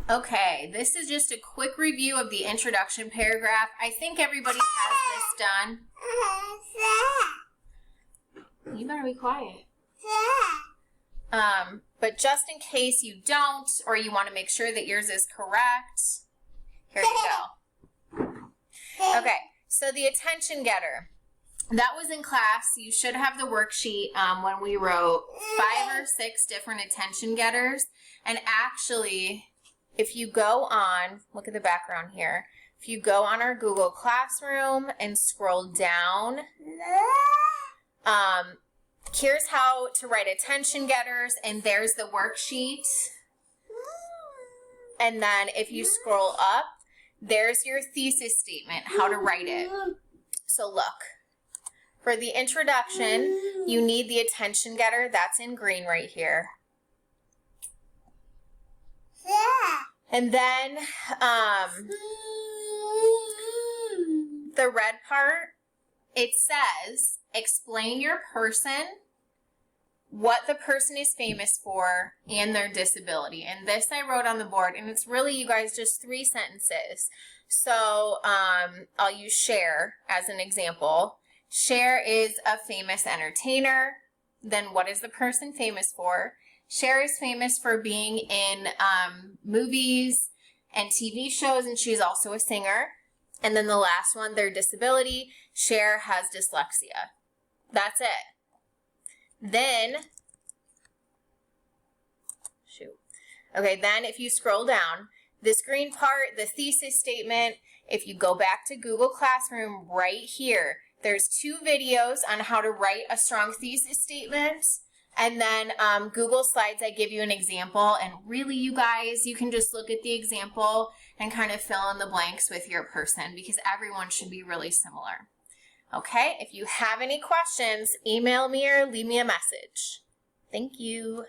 Okay, this is just a quick review of the introduction paragraph. I think everybody has this done. You better be quiet. But just in case you don't, or you want to make sure that yours is correct, here you go. Okay, so the attention getter. That was in class. You should have the worksheet when we wrote 5 or 6 different attention getters. And actually, if you go on, look at the background here. If you go on our Google Classroom and scroll down, here's how to write attention getters, and there's the worksheet. And then if you scroll up, there's your thesis statement, how to write it. So look, for the introduction, you need the attention getter. That's in green right here. And then the red part, it says, explain your person, what the person is famous for, and their disability. And this I wrote on the board, and it's really, you guys, just 3 sentences. So I'll use Cher as an example. Cher is a famous entertainer. Then what is the person famous for? Cher is famous for being in movies and TV shows, and she's also a singer. And then the last one, their disability. Cher has dyslexia. That's it. Then, then if you scroll down, this green part, the thesis statement, if you go back to Google Classroom right here, there's 2 videos on how to write a strong thesis statement. And then Google Slides, I give you an example. And really, you guys, you can just look at the example and kind of fill in the blanks with your person, because everyone should be really similar. Okay, if you have any questions, email me or leave me a message. Thank you.